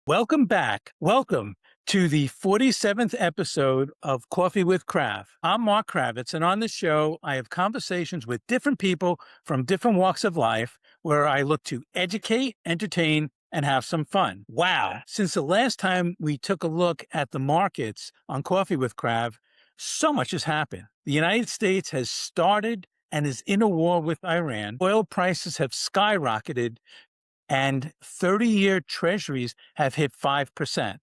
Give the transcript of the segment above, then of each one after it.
Welcome back. Welcome to the 47th episode of Coffee with Krav. I'm Mark Kravietz, and on the show, I have conversations with different people from different walks of life where I look to educate, entertain, and have some fun. Wow. Since the last time we took a look at the markets on Coffee with Krav, so much has happened. The United States has started and is in a war with Iran. Oil prices have skyrocketed and 30-year treasuries have hit 5%.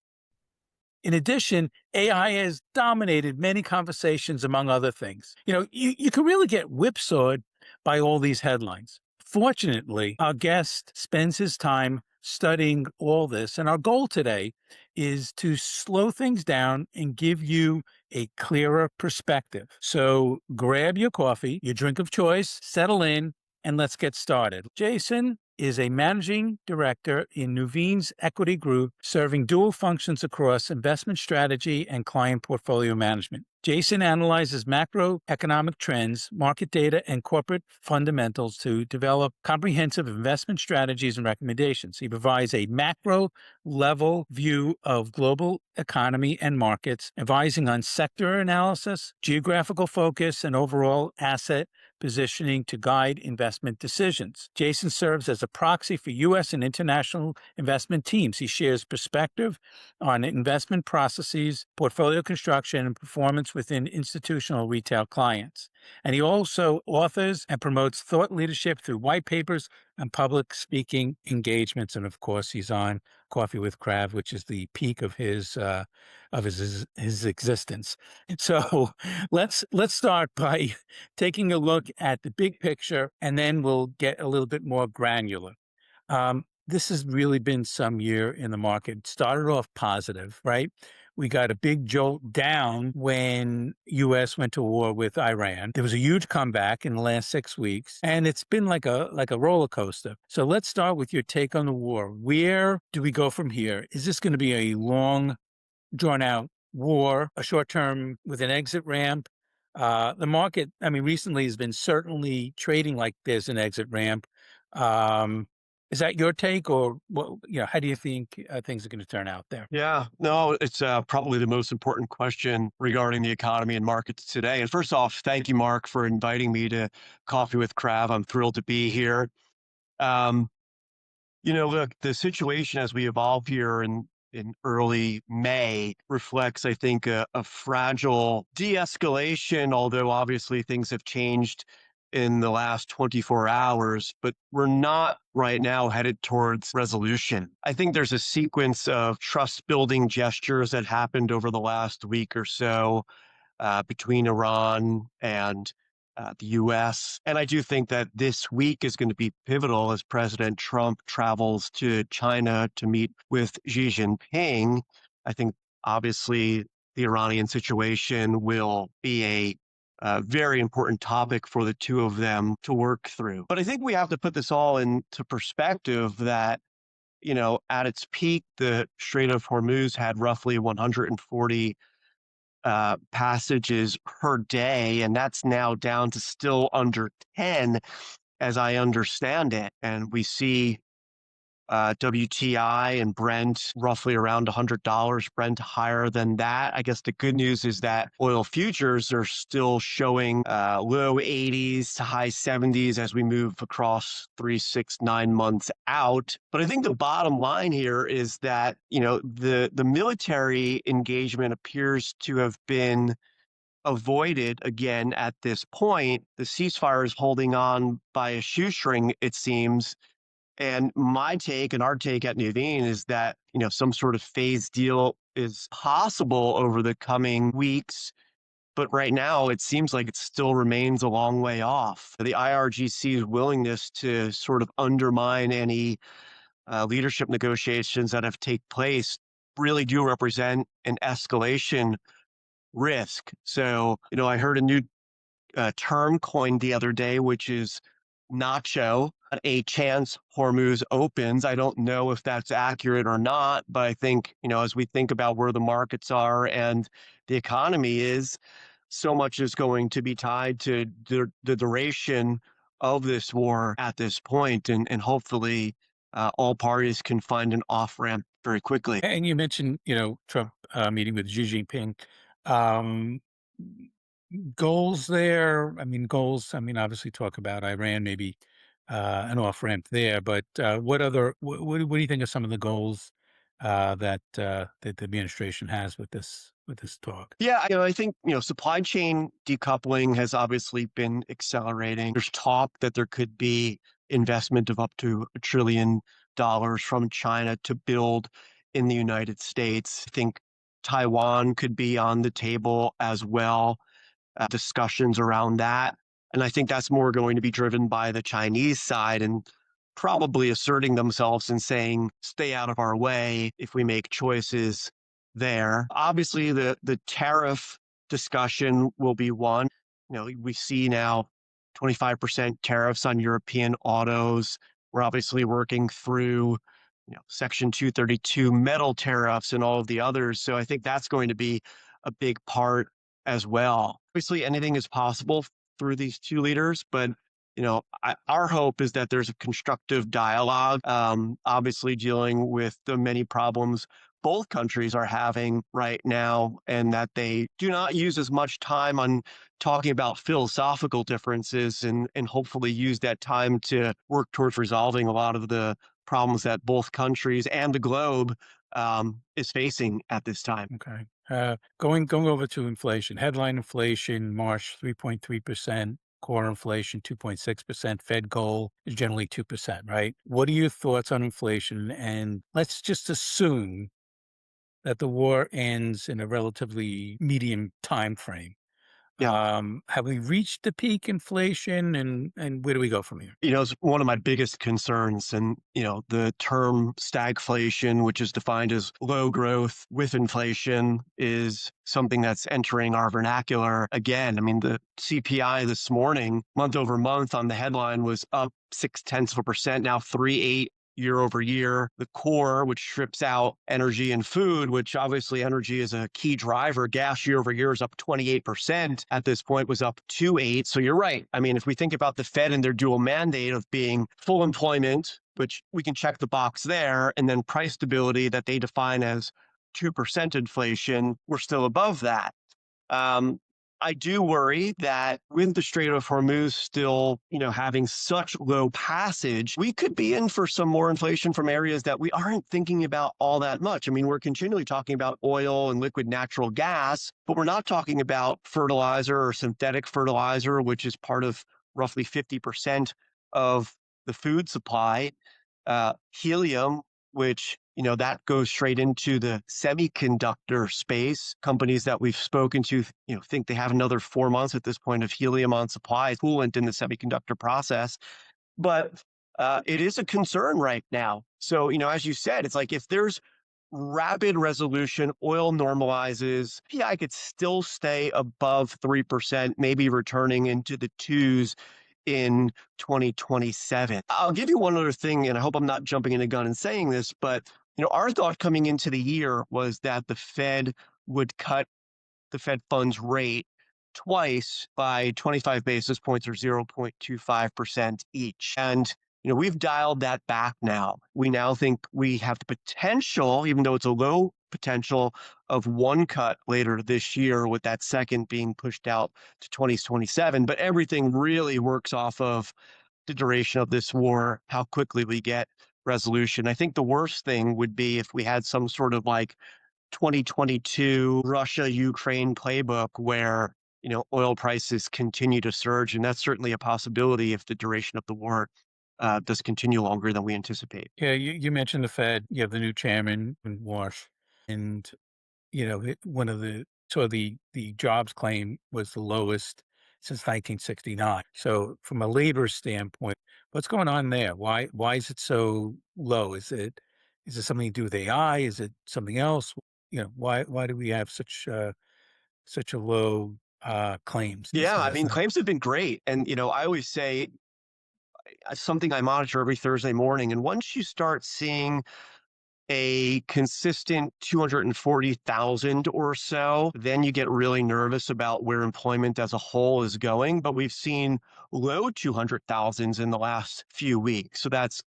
In addition, AI has dominated many conversations, among other things. You can really get whipsawed by all these headlines. Fortunately, our guest spends his time studying all this, and our goal today is to slow things down and give you a clearer perspective. So grab your coffee, your drink of choice, settle in, and let's get started. Jason is a managing director in Nuveen's equity group, serving dual functions across investment strategy and client portfolio management. Jason analyzes macroeconomic trends, market data, and corporate fundamentals to develop comprehensive investment strategies and recommendations. He provides a macro-level view of global economy and markets, advising on sector analysis, geographical focus, and overall asset positioning to guide investment decisions. Jason serves as a proxy for U.S. and international investment teams. He shares perspective on investment processes, portfolio construction, and performance within institutional retail clients. And he also authors and promotes thought leadership through white papers and public speaking engagements. And of course, he's on Coffee with Krav, which is the peak of his existence. So let's start by taking a look at the big picture, and then we'll get a little bit more granular. This has really been some year in the market. Started off positive, right? We got a big jolt down when U.S. went to war with Iran. There was a huge comeback in the last 6 weeks, and it's been like a roller coaster. So let's start with your take on the war. Where do we go from here? Is this going to be a long, drawn-out war, a short-term with an exit ramp? The market, recently has been certainly trading like there's an exit ramp. Is that your take, or how do you think things are going to turn out there? Yeah, no, it's probably the most important question regarding the economy and markets today. And first off, thank you, Mark, for inviting me to Coffee with Krav. I'm thrilled to be here. Um, Look, the situation as we evolve here in early May reflects, I think, a fragile de-escalation, although obviously things have changed in the last 24 hours, but we're not right now headed towards resolution. I think there's a sequence of trust building gestures that happened over the last week or so between Iran and the US. And I do think that this week is going to be pivotal as President Trump travels to China to meet with Xi Jinping. I think obviously the Iranian situation will be a very important topic for the two of them to work through. But I think we have to put this all into perspective that, at its peak, the Strait of Hormuz had roughly 140 passages per day, and that's now down to still under 10, as I understand it. And we see WTI and Brent roughly around $100, Brent higher than that. I guess the good news is that oil futures are still showing low 80s to high 70s as we move across 3, 6, 9 months out. But I think the bottom line here is that, the military engagement appears to have been avoided again at this point. The ceasefire is holding on by a shoestring, it seems. And my take and our take at Nuveen is that, some sort of phase deal is possible over the coming weeks. But right now, it seems like it still remains a long way off. The IRGC's willingness to sort of undermine any leadership negotiations that have taken place really do represent an escalation risk. So, I heard a new term coined the other day, which is nacho, a chance Hormuz opens. I don't know if that's accurate or not, but I think, as we think about where the markets are and the economy is, so much is going to be tied to the duration of this war at this point, and hopefully all parties can find an off-ramp very quickly. And you mentioned, Trump meeting with Xi Jinping. Um, Goals there. I mean, goals. I mean, obviously, talk about Iran, maybe an off ramp there. But what other? What do you think are some of the goals that the administration has with this talk? Yeah, I think, supply chain decoupling has obviously been accelerating. There's talk that there could be investment of up to $1 trillion from China to build in the United States. I think Taiwan could be on the table as well, discussions around that. And I think that's more going to be driven by the Chinese side and probably asserting themselves and saying, stay out of our way if we make choices there. Obviously, the tariff discussion will be one. We see now 25% tariffs on European autos. We're obviously working through Section 232 metal tariffs and all of the others. So I think that's going to be a big part as well. Obviously, anything is possible through these two leaders, but our hope is that there's a constructive dialogue. Obviously, dealing with the many problems both countries are having right now, and that they do not use as much time on talking about philosophical differences, and hopefully use that time to work towards resolving a lot of the problems that both countries and the globe is facing at this time. Okay. Going over to inflation. Headline inflation, March 3.3%. Core inflation 2.6%. Fed goal is generally 2%, right? What are your thoughts on inflation? And let's just assume that the war ends in a relatively medium time frame. Yeah. Have we reached the peak inflation, and where do we go from here? It's one of my biggest concerns. And, the term stagflation, which is defined as low growth with inflation, is something that's entering our vernacular again. I mean, the CPI this morning, month over month on the headline, was up 0.6%, now 3.8 year over year. The core, which strips out energy and food, which obviously energy is a key driver, gas year over year is up 28%. At this point was up 2.8. So you're right. I mean, if we think about the Fed and their dual mandate of being full employment, which we can check the box there, and then price stability that they define as 2% inflation, we're still above that. Um, I do worry that with the Strait of Hormuz still, having such low passage, we could be in for some more inflation from areas that we aren't thinking about all that much. I mean, we're continually talking about oil and liquid natural gas, but we're not talking about fertilizer or synthetic fertilizer, which is part of roughly 50% of the food supply. Helium, which that goes straight into the semiconductor space. Companies that we've spoken to, think they have another 4 months at this point of helium on supply, coolant in the semiconductor process. But it is a concern right now. So, as you said, it's like if there's rapid resolution, oil normalizes, PI could still stay above 3%, maybe returning into the twos in 2027. I'll give you one other thing, and I hope I'm not jumping in a gun and saying this, but our thought coming into the year was that the Fed would cut the Fed funds rate twice by 25 basis points or 0.25% each. And we've dialed that back now. We now think we have the potential, even though it's a low potential, of one cut later this year, with that second being pushed out to 2027. But everything really works off of the duration of this war, how quickly we get resolution. I think the worst thing would be if we had some sort of like 2022 Russia Ukraine playbook where oil prices continue to surge, and that's certainly a possibility if the duration of the war does continue longer than we anticipate. Yeah, you mentioned the Fed. You have the new chairman in Wash, and one of the jobs claim was the lowest since 1969. So from a labor standpoint, what's going on there? Why is it so low? Is it something to do with AI? Is it something else? Why do we have such a low claims Yeah, I as mean, claims have been great. And, I always say something I monitor every Thursday morning. And once you start seeing a consistent 240,000 or so, then you get really nervous about where employment as a whole is going. But we've seen low 200,000s in the last few weeks. So that's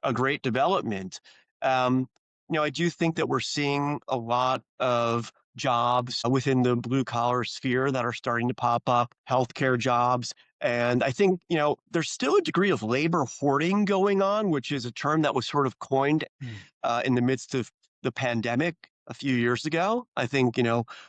a great development. Um, I do think that we're seeing a lot of jobs within the blue collar sphere that are starting to pop up, healthcare jobs. And I think, there's still a degree of labor hoarding going on, which is a term that was sort of coined Mm. in the midst of the pandemic a few years ago. I think,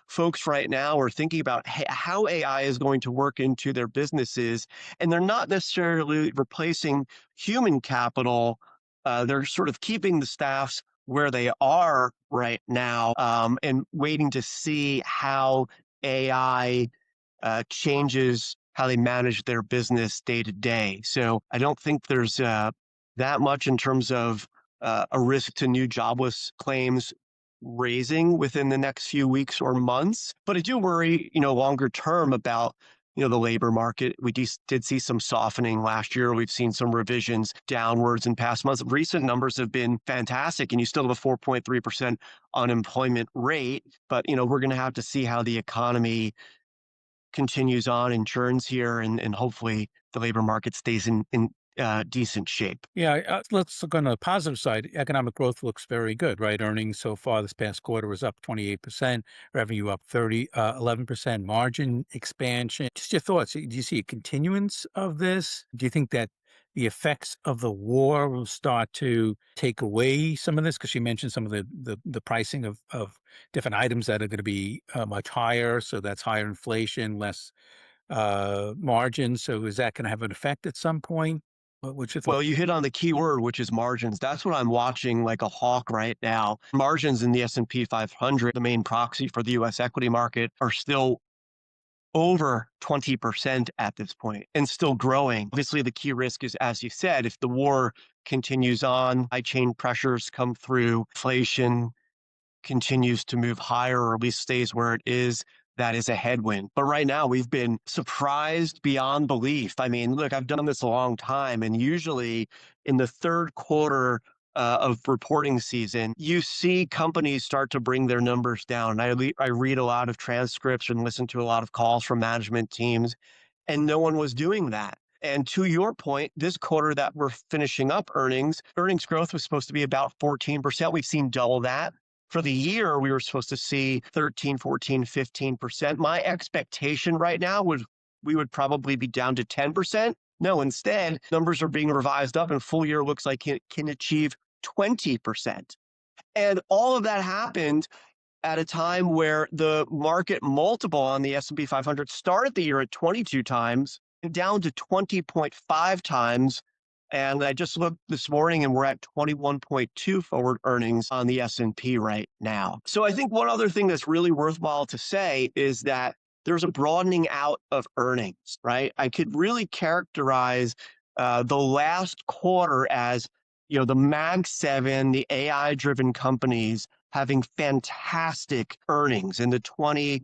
folks right now are thinking about how AI is going to work into their businesses, and they're not necessarily replacing human capital. They're sort of keeping the staffs where they are right now, and waiting to see how AI changes how they manage their business day to day. So I don't think there's that much in terms of a risk to new jobless claims raising within the next few weeks or months. But I do worry, longer term about the labor market. We did see some softening last year. We've seen some revisions downwards in past months. Recent numbers have been fantastic, and you still have a 4.3% unemployment rate. But we're going to have to see how the economy continues on and churns here, and hopefully the labor market stays in decent shape. Yeah, let's look on the positive side. Economic growth looks very good, right? Earnings so far this past quarter was up 28%, revenue up 11%, margin expansion. Just your thoughts. Do you see a continuance of this? Do you think that the effects of the war will start to take away some of this? Because you mentioned some of the pricing of different items that are going to be much higher. So that's higher inflation, less margin. So is that going to have an effect at some point? What's your thought? Well, you hit on the key word, which is margins. That's what I'm watching like a hawk right now. Margins in the S&P 500, the main proxy for the US equity market, are still over 20% at this point and still growing. Obviously, the key risk is, as you said, if the war continues on, high chain pressures come through, inflation continues to move higher or at least stays where it is, that is a headwind. But right now, we've been surprised beyond belief. I mean, look, I've done this a long time, and usually in the third quarter of reporting season, you see companies start to bring their numbers down. I read a lot of transcripts and listen to a lot of calls from management teams, and no one was doing that. And to your point, this quarter that we're finishing up earnings growth was supposed to be about 14%. We've seen double that. For the year, we were supposed to see 13, 14, 15%. My expectation right now would we would probably be down to 10%. No, instead, numbers are being revised up and full year looks like it can achieve 20%. And all of that happened at a time where the market multiple on the S&P 500 started the year at 22 times and down to 20.5 times. And I just looked this morning and we're at 21.2 forward earnings on the S&P right now. So I think one other thing that's really worthwhile to say is that there's a broadening out of earnings, right? I could really characterize the last quarter as, the Mag 7, the AI driven companies having fantastic earnings in the 20+%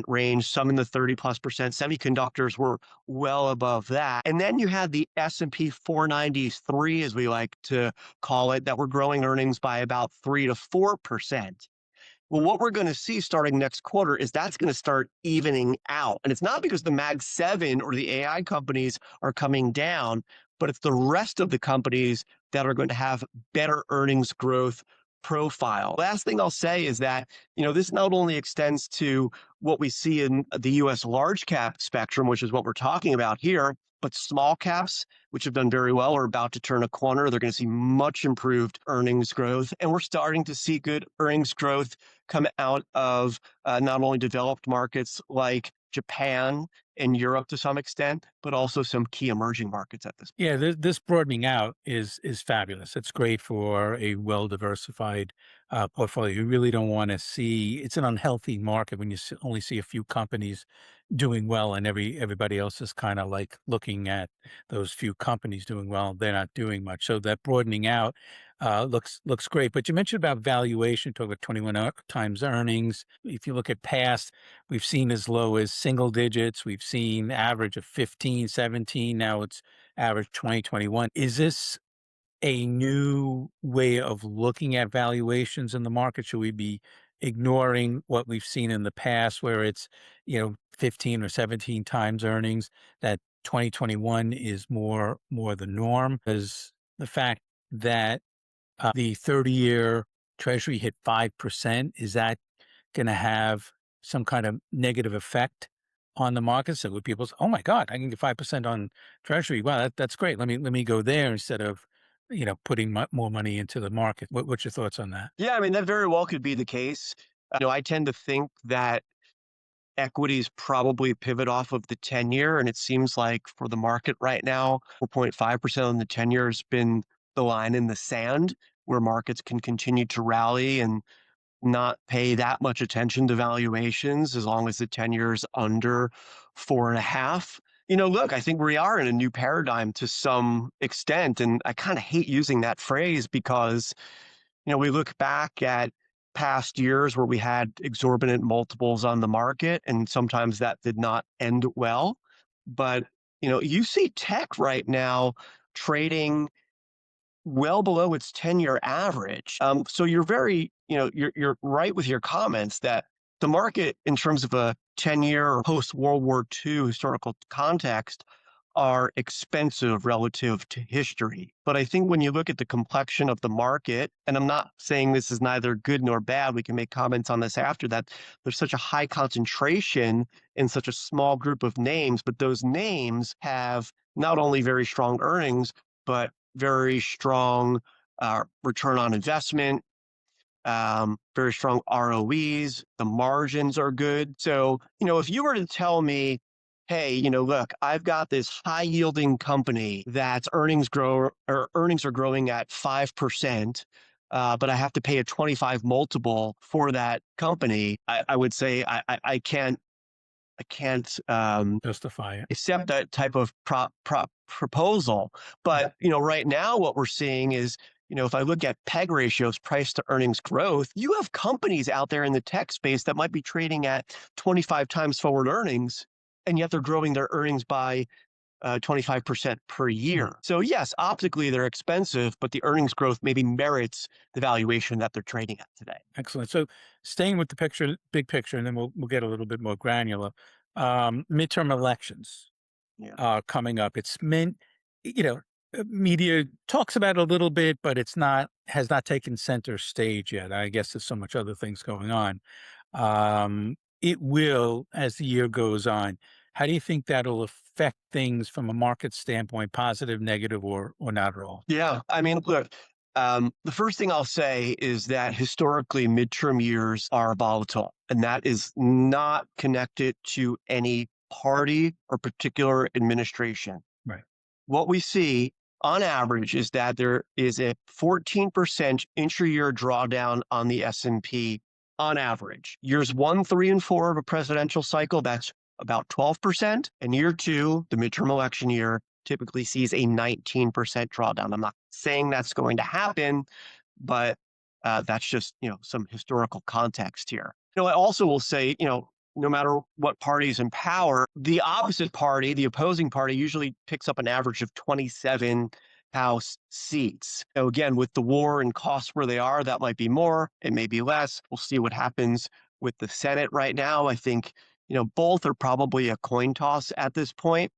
range, some in the 30+%. Semiconductors were well above that. And then you had the S&P 493, as we like to call it, that were growing earnings by about 3 to 4%. Well, what we're going to see starting next quarter is that's going to start evening out. And it's not because the Mag 7 or the AI companies are coming down, but it's the rest of the companies that are going to have better earnings growth profile. Last thing I'll say is that, this not only extends to what we see in the US large cap spectrum, which is what we're talking about here, but small caps, which have done very well, are about to turn a corner. They're going to see much improved earnings growth. And we're starting to see good earnings growth come out of not only developed markets like Japan and Europe to some extent, but also some key emerging markets at this point. Yeah, this broadening out is fabulous. It's great for a well diversified portfolio. You really don't want to see it's an unhealthy market when you only see a few companies doing well, and everybody else is kind of like looking at those few companies doing well. They're not doing much. So that broadening out looks great. But you mentioned about valuation, talk about 21 times earnings. If you look at past, we've seen as low as single digits. We've seen average of 15, 17. Now it's average 2021. Is this a new way of looking at valuations in the market? Should we be ignoring what we've seen in the past where it's, 15 or 17 times earnings, that 2021 is more the norm? Is the fact that the 30-year Treasury hit 5%. Is that going to have some kind of negative effect on the market? So would people say, "Oh my God, I can get 5% on Treasury. Wow, that's great. Let me go there instead of putting more money into the market." What's your thoughts on that? Yeah, I mean, that very well could be the case. I tend to think that equities probably pivot off of the 10-year, and it seems like for the market right now, 4.5% on the 10-year has been the line in the sand where markets can continue to rally and not pay that much attention to valuations as long as the 10 years under 4.5. Look, I think we are in a new paradigm to some extent. And I kind of hate using that phrase because, we look back at past years where we had exorbitant multiples on the market, and sometimes that did not end well. But, you see tech right now trading well below its 10-year average. So you're very, you're right with your comments that the market, in terms of a 10-year or post World War II historical context, are expensive relative to history. But I think when you look at the complexion of the market, and I'm not saying this is neither good nor bad, we can make comments on this after that. There's such a high concentration in such a small group of names, but those names have not only very strong earnings, but very strong return on investment, very strong ROEs. The margins are good. So, if you were to tell me, hey, look, I've got this high yielding company that's earnings are growing at 5%, but I have to pay a 25 multiple for that company, I would say I can't Justify it. accept that type of proposal. But, right now what we're seeing is, if I look at PEG ratios, price to earnings growth, you have companies out there in the tech space that might be trading at 25 times forward earnings, and yet they're growing their earnings by 25% per year. So yes, optically they're expensive, but the earnings growth maybe merits the valuation that they're trading at today. Excellent. So staying with the big picture, and then we'll get a little bit more granular. Midterm elections Yeah. coming up. It's meant, media talks about it a little bit, but has not taken center stage yet. I guess there's so much other things going on. It will as the year goes on. How do you think that'll affect things from a market standpoint, positive, negative, or not at all? Yeah. I mean, look, the first thing I'll say is that historically midterm years are volatile, and that is not connected to any party or particular administration. Right. What we see on average is that there is a 14% intra-year drawdown on the S&P on average. Years 1, 3, and 4 of a presidential cycle, that's about 12%. And year 2, the midterm election year, typically sees a 19% drawdown. I'm not saying that's going to happen, but that's just, some historical context here. I also will say, no matter what party is in power, the opposite party, the opposing party, usually picks up an average of 27 House seats. So again, with the war and costs where they are, that might be more, it may be less. We'll see what happens with the Senate right now. I think, both are probably a coin toss at this point.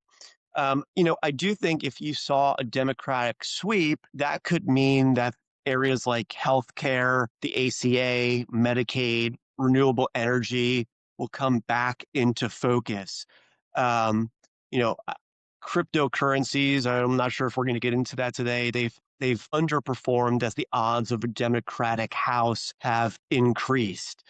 I do think if you saw a Democratic sweep, that could mean that areas like healthcare, the ACA, Medicaid, renewable energy will come back into focus. Um, you know, uh, Cryptocurrencies, I'm not sure if we're going to get into that today. They've underperformed as the odds of a Democratic House have increased.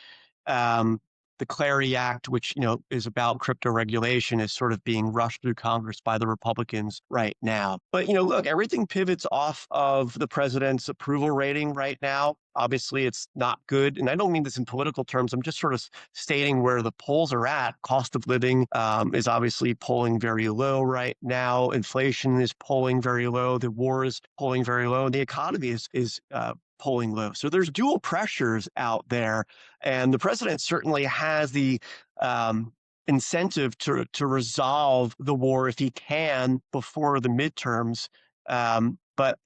Um, the Clarity Act, which is about crypto regulation, is sort of being rushed through Congress by the Republicans right now. But look, everything pivots off of the president's approval rating right now. Obviously, it's not good, and I don't mean this in political terms. I'm just sort of stating where the polls are at. Cost of living is obviously polling very low right now. Inflation is polling very low. The war is polling very low, and the economy is polling low. So there's dual pressures out there, and the president certainly has the incentive to resolve the war if he can before the midterms. But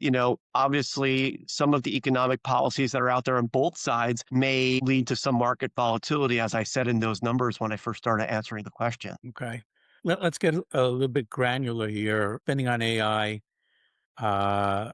obviously, some of the economic policies that are out there on both sides may lead to some market volatility, as I said in those numbers when I first started answering the question. Okay. Let's get a little bit granular here. Depending on AI, uh,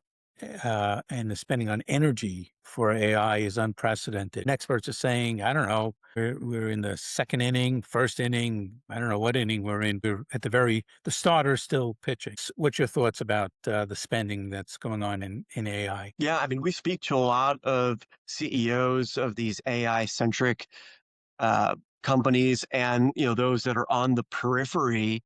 and the spending on energy for AI is unprecedented. And experts are saying, I don't know, we're in the second inning, first inning. I don't know what inning we're in. We're at the starter's still pitching. What's your thoughts about the spending that's going on in AI? Yeah, I mean, we speak to a lot of CEOs of these AI centric uh, companies, and those that are on the periphery.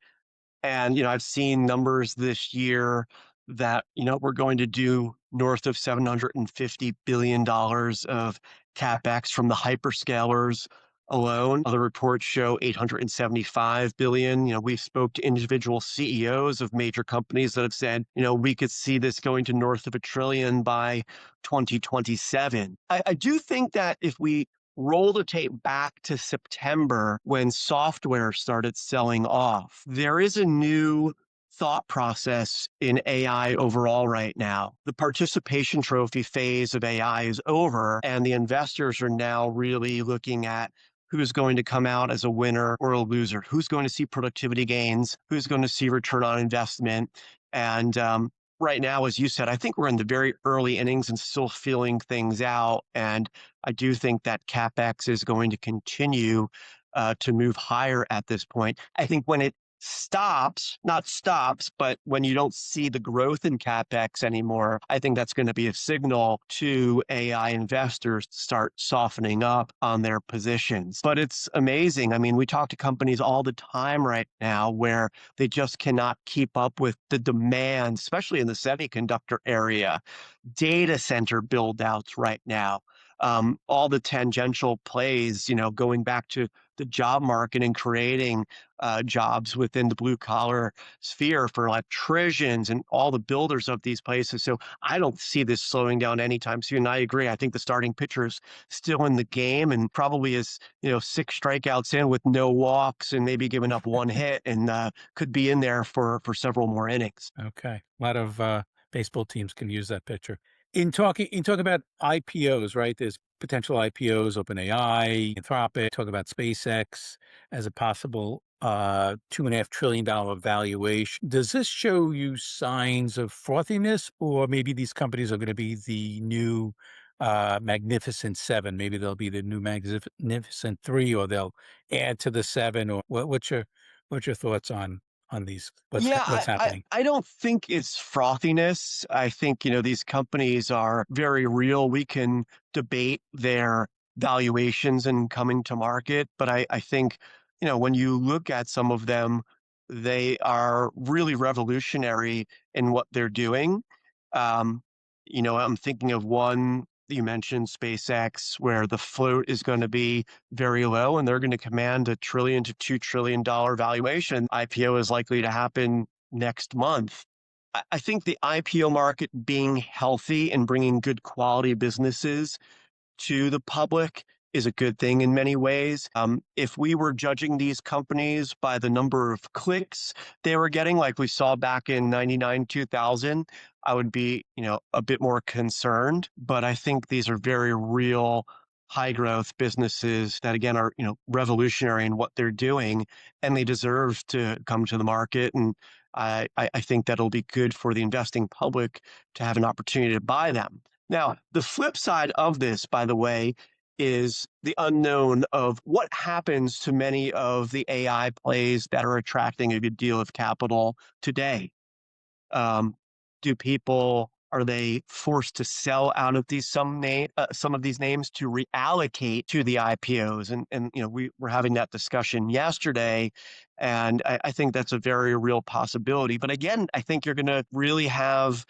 And I've seen numbers this year that we're going to do north of $750 billion of capex from the hyperscalers alone. Other reports show 875 billion. We've spoke to individual CEOs of major companies that have said, we could see this going to north of a trillion by 2027. I do think that if we roll the tape back to September when software started selling off, there is a new thought process in AI overall right now. The participation trophy phase of AI is over, and the investors are now really looking at who's going to come out as a winner or a loser, who's going to see productivity gains, who's going to see return on investment. And right now, as you said, I think we're in the very early innings and still feeling things out. And I do think that CapEx is going to continue to move higher at this point. I think when it stops, not stops, but when you don't see the growth in CapEx anymore, I think that's going to be a signal to AI investors to start softening up on their positions. But it's amazing. I mean, we talk to companies all the time right now where they just cannot keep up with the demand, especially in the semiconductor area, data center build outs right now. All the tangential plays, going back to the job market and creating jobs within the blue collar sphere for electricians and all the builders of these places. So I don't see this slowing down anytime soon. I agree. I think the starting pitcher is still in the game and probably is, six strikeouts in with no walks and maybe giving up one hit, and could be in there for several more innings. Okay. A lot of baseball teams can use that pitcher. In talking about IPOs, right? There's potential IPOs, OpenAI, Anthropic, talk about SpaceX as a possible $2.5 trillion valuation. Does this show you signs of frothiness, or maybe these companies are going to be the new Magnificent Seven? Maybe they'll be the new Magnificent Three, or they'll add to the seven. Or what's your thoughts on these Yeah, what's I happening? I don't think it's frothiness. I think, these companies are very real. We can debate their valuations and coming to market, but I think, when you look at some of them, they are really revolutionary in what they're doing. Um, I'm thinking of one that you mentioned, SpaceX, where the float is going to be very low and they're going to command a trillion to $2 trillion valuation. IPO is likely to happen next month. I think the IPO market being healthy and bringing good quality businesses to the public is a good thing in many ways. If we were judging these companies by the number of clicks they were getting, like we saw back in 99, 2000, I would be, a bit more concerned. But I think these are very real high growth businesses that again are, revolutionary in what they're doing, and they deserve to come to the market. And I think that'll be good for the investing public to have an opportunity to buy them. Now, the flip side of this, by the way, is the unknown of what happens to many of the AI plays that are attracting a good deal of capital today. Um, do people are they forced to sell out of some of these names to reallocate to the IPOs? And we were having that discussion yesterday, and I think that's a very real possibility. But again, I think you're going to really have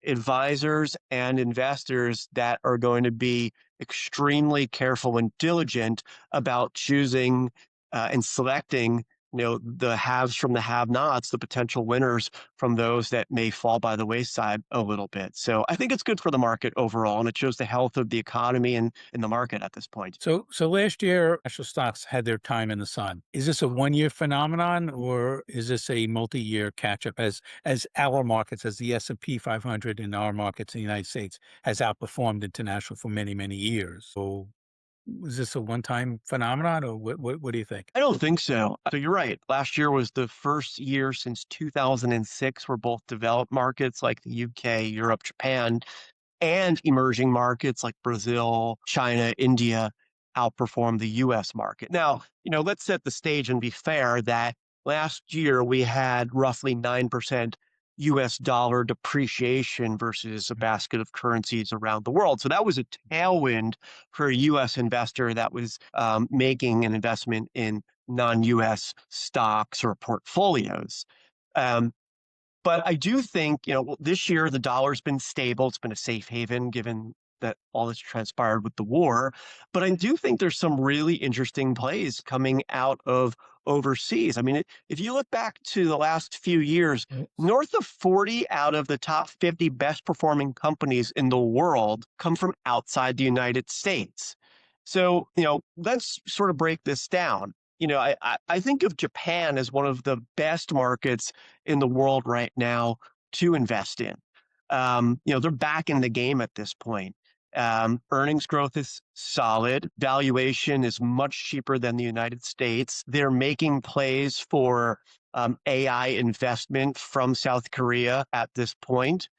advisors and investors that are going to be extremely careful and diligent about choosing and selecting the haves from the have-nots, the potential winners from those that may fall by the wayside a little bit. So I think it's good for the market overall, and it shows the health of the economy and in the market at this point. So last year, national stocks had their time in the sun. Is this a one-year phenomenon, or is this a multi-year catch-up as our markets, as the S&P 500 in our markets in the United States has outperformed international for many, many years? So Was this a one-time phenomenon, or what do you think? I don't think so. So you're right. Last year was the first year since 2006 where both developed markets like the UK, Europe, Japan, and emerging markets like Brazil, China, India outperformed the US market. Now, let's set the stage and be fair that last year we had roughly 9% US dollar depreciation versus a basket of currencies around the world. So that was a tailwind for a US investor that was making an investment in non US stocks or portfolios. Um, but I do think, this year the dollar's been stable. It's been a safe haven given that all that's transpired with the war. But I do think there's some really interesting plays coming out of overseas. I mean, if you look back to the last few years, Yes. north of 40 out of the top 50 best performing companies in the world come from outside the United States. So, let's sort of break this down. I think of Japan as one of the best markets in the world right now to invest in. They're back in the game at this point. Earnings growth is solid. Valuation is much cheaper than the United States. They're making plays for AI investment from South Korea at this point.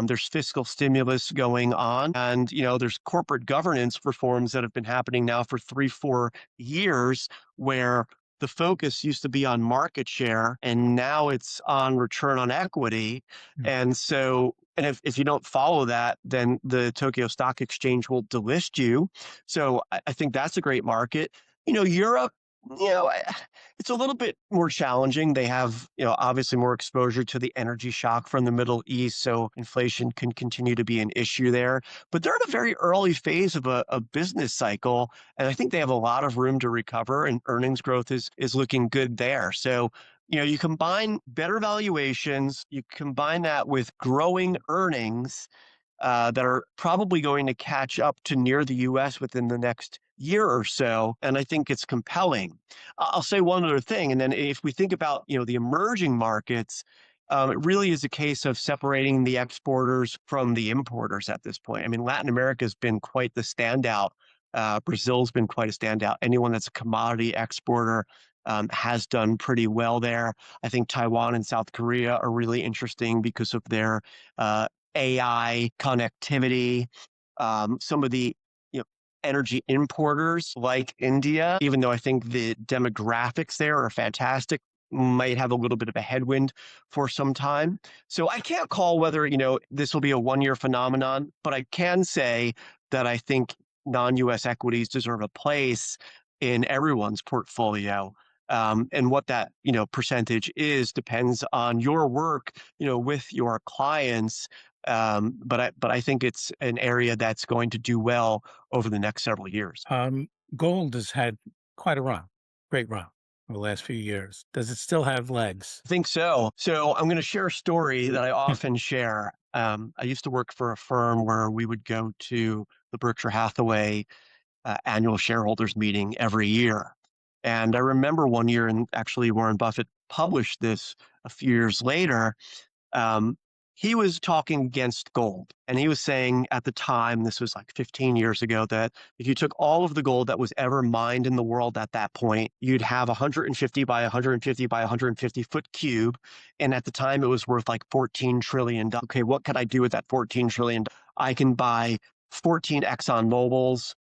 There's fiscal stimulus going on, and there's corporate governance reforms that have been happening now for 3, 4 years, where the focus used to be on market share and now it's on return on equity. Mm. And so, and if you don't follow that, then the Tokyo Stock Exchange will delist you. So I think that's a great market. Europe, it's a little bit more challenging. They have, obviously more exposure to the energy shock from the Middle East. So inflation can continue to be an issue there. But they're in a very early phase of a business cycle. And I think they have a lot of room to recover, and earnings growth is looking good there. So, you combine better valuations, you combine that with growing earnings that are probably going to catch up to near the US within the next year or so. And I think it's compelling. I'll say one other thing. And then if we think about, the emerging markets, it really is a case of separating the exporters from the importers at this point. I mean, Latin America has been quite the standout. Brazil's been quite a standout. Anyone that's a commodity exporter has done pretty well there. I think Taiwan and South Korea are really interesting because of their AI connectivity. Some of the energy importers like India, even though I think the demographics there are fantastic, might have a little bit of a headwind for some time. So I can't call whether this will be a one-year phenomenon, but I can say that I think non-US equities deserve a place in everyone's portfolio. And what that percentage is depends on your work with your clients. But I think it's an area that's going to do well over the next several years. Gold has had quite a run, great run over the last few years. Does it still have legs? I think so. So I'm going to share a story that I often share. I used to work for a firm where we would go to the Berkshire Hathaway annual shareholders meeting every year. And I remember one year, and actually Warren Buffett published this a few years later. Um, he was talking against gold. And he was saying at the time, this was like 15 years ago, that if you took all of the gold that was ever mined in the world at that point, you'd have 150 by 150 by 150 foot cube. And at the time, it was worth like $14 trillion. Okay, what could I do with that $14 trillion? I can buy 14 Exxon Mobil's.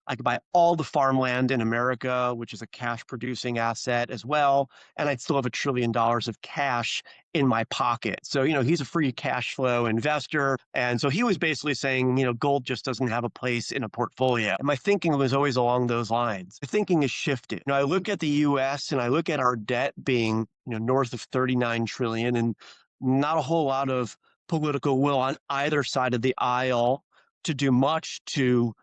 I could buy all the farmland in America, which is a cash producing asset as well. And I'd still have $1 trillion of cash in my pocket. So, he's a free cash flow investor. And so he was basically saying, gold just doesn't have a place in a portfolio. And my thinking was always along those lines. The thinking has shifted. I look at the US and I look at our debt being, north of 39 trillion and not a whole lot of political will on either side of the aisle to do much to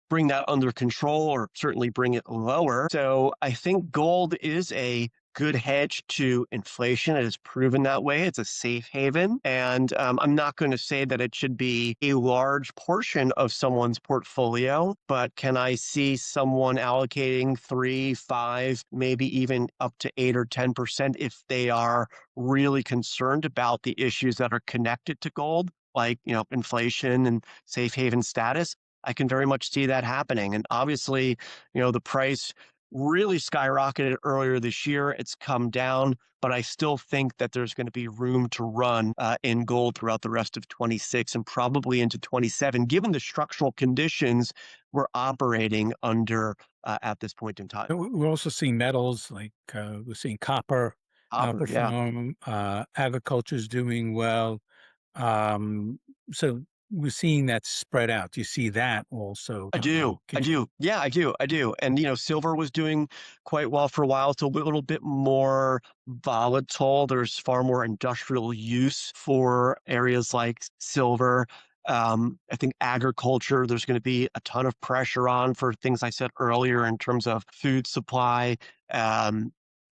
bring that under control or certainly bring it lower. So I think gold is a good hedge to inflation. It has proven that way. It's a safe haven. And I'm not going to say that it should be a large portion of someone's portfolio, but can I see someone allocating 3, 5, maybe even up to 8 or 10% if they are really concerned about the issues that are connected to gold, like, inflation and safe haven status? I can very much see that happening. And obviously, the price really skyrocketed earlier this year. It's come down, but I still think that there's going to be room to run in gold throughout the rest of 26 and probably into 27, given the structural conditions we're operating under at this point in time. And we're also seeing metals like we're seeing copper Copper, yeah. outperform. Agriculture's doing well. Um, so we're seeing that spread out. Do you see that also I do. I continue? do. Yeah, I do. I do. And, silver was doing quite well for a while. It's a little bit more volatile. There's far more industrial use for areas like silver. I think agriculture, there's going to be a ton of pressure on for things I said earlier in terms of food supply. Um,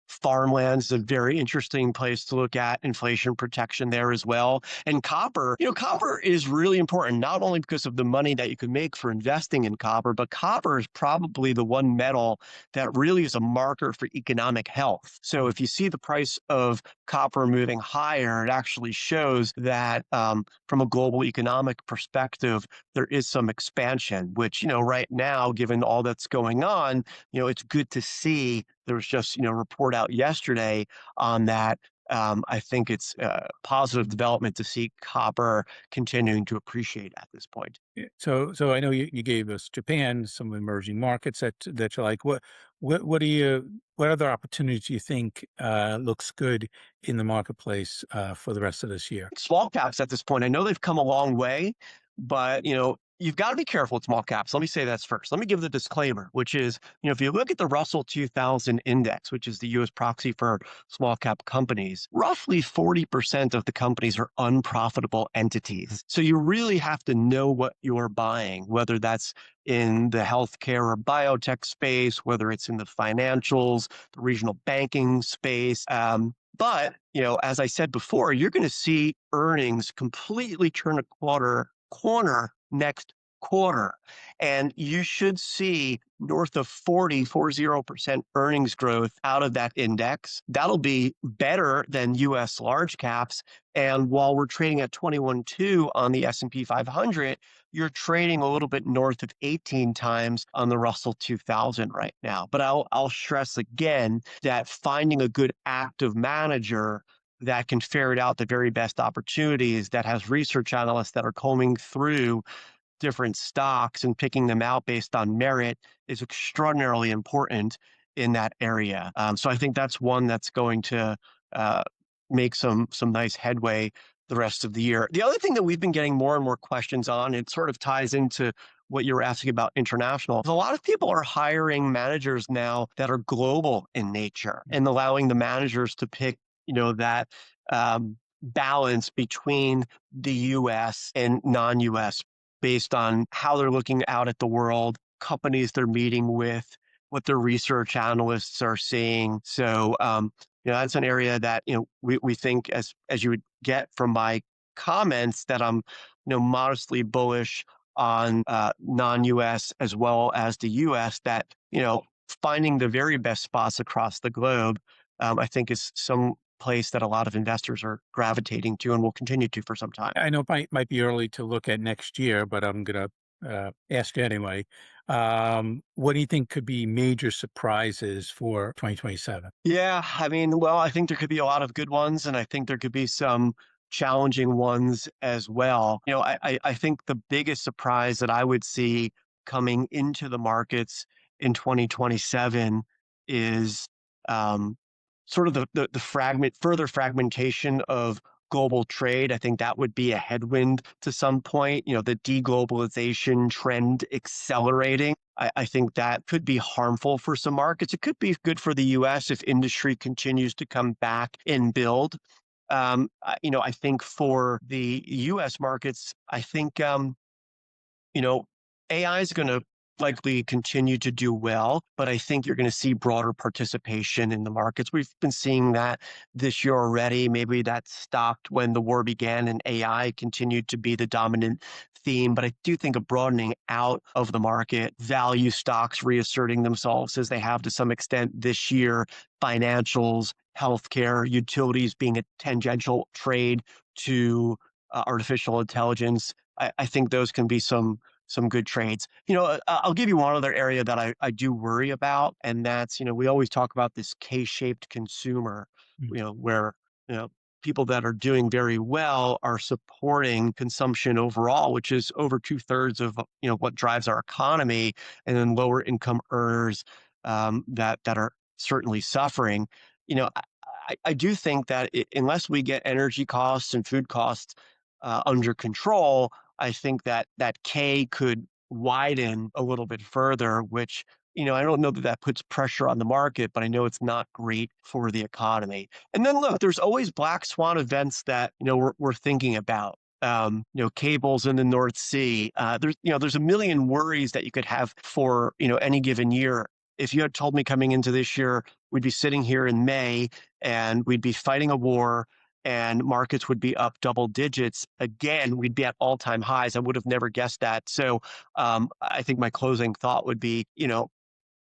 Farmland's a very interesting place to look at inflation protection there as well. And copper, copper is really important, not only because of the money that you can make for investing in copper, but copper is probably the one metal that really is a marker for economic health. So if you see the price of copper moving higher, it actually shows that from a global economic perspective, there is some expansion, which, right now, given all that's going on, it's good to see. There was just, a report out yesterday on that. I think it's a positive development to see copper continuing to appreciate at this point. Yeah. So I know you gave us Japan, some emerging markets that you like. What other opportunities do you think looks good in the marketplace for the rest of this year? Small caps at this point, I know they've come a long way, but you've got to be careful with small caps. Let me say that's first. Let me give the disclaimer, which is, if you look at the Russell 2000 index, which is the US proxy for small cap companies, roughly 40% of the companies are unprofitable entities. So you really have to know what you're buying, whether that's in the healthcare or biotech space, whether it's in the financials, the regional banking space. But, as I said before, you're going to see earnings completely turn a corner next quarter. And you should see north of 40% earnings growth out of that index. That'll be better than US large caps. And while we're trading at 21.2 on the S&P 500, you're trading a little bit north of 18 times on the Russell 2000 right now. But I'll stress again that finding a good active manager that can ferret out the very best opportunities, that has research analysts that are combing through different stocks and picking them out based on merit is extraordinarily important in that area. So I think that's one that's going to make some nice headway the rest of the year. The other thing that we've been getting more and more questions on, it sort of ties into what you were asking about international. A lot of people are hiring managers now that are global in nature and allowing the managers to pick, that balance between the US and non-US based on how they're looking out at the world, companies they're meeting with, what their research analysts are seeing. So, that's an area that, we think as you would get from my comments that I'm, modestly bullish on non-US as well as the US, that, finding the very best spots across the globe, I think is some place that a lot of investors are gravitating to and will continue to for some time. I know it might be early to look at next year, but I'm going to ask you anyway. What do you think could be major surprises for 2027? Yeah, I mean, well, I think there could be a lot of good ones, and I think there could be some challenging ones as well. I think the biggest surprise that I would see coming into the markets in 2027 is sort of the further fragmentation of global trade. I think that would be a headwind to some point, the deglobalization trend accelerating. I think that could be harmful for some markets. It could be good for the US if industry continues to come back and build. I think for the US markets, I think, AI is going to likely continue to do well, but I think you're going to see broader participation in the markets. We've been seeing that this year already. Maybe that stopped when the war began and AI continued to be the dominant theme, but I do think a broadening out of the market, value stocks reasserting themselves as they have to some extent this year, financials, healthcare, utilities being a tangential trade to artificial intelligence. I think those can be some some good trades. I'll give you one other area that I do worry about, and that's, we always talk about this K-shaped consumer, Mm. where, you know, people that are doing very well are supporting consumption overall, which is over two-thirds of, what drives our economy, and then lower income earners that are certainly suffering. I do think that unless we get energy costs and food costs under control, I think that that K could widen a little bit further, which, I don't know that that puts pressure on the market, but I know it's not great for the economy. And then look, there's always black swan events that, we're thinking about. Cables in the North Sea. There's a million worries that you could have for, any given year. If you had told me coming into this year, we'd be sitting here in May and we'd be fighting a war and markets would be up double digits. Again, we'd be at all-time highs. I would have never guessed that. So I think my closing thought would be,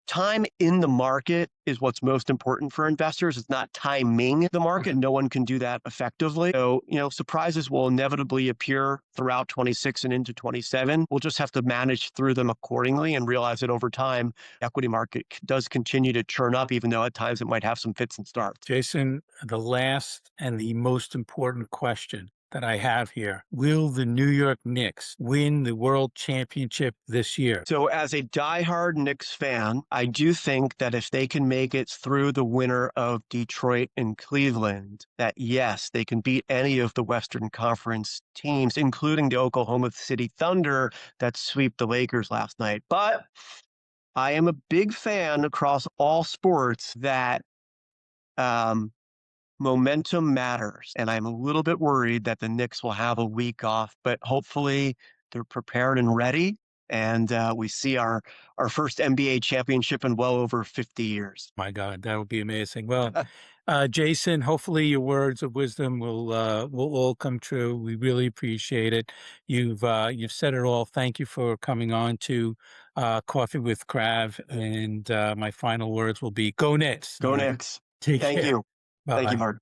time in the market is what's most important for investors. It's not timing the market. No one can do that effectively. So, surprises will inevitably appear throughout 26 and into 27. We'll just have to manage through them accordingly and realize that over time, the equity market does continue to churn up, even though at times it might have some fits and starts. Jason, the last and the most important question that I have here: will the New York Knicks win the World Championship this year? So, as a diehard Knicks fan, I do think that if they can make it through the winner of Detroit and Cleveland, that yes, they can beat any of the Western Conference teams, including the Oklahoma City Thunder that swept the Lakers last night. But I am a big fan across all sports that momentum matters. And I'm a little bit worried that the Knicks will have a week off, but hopefully they're prepared and ready. And we see our first NBA championship in well over 50 years. My God, that would be amazing. Well, Jason, hopefully your words of wisdom will all come true. We really appreciate it. You've said it all. Thank you for coming on to Coffee with Krav. And my final words will be, go Knicks. Go All right. Knicks. Take Thank care. you. Bye Thank you, bye. Mark.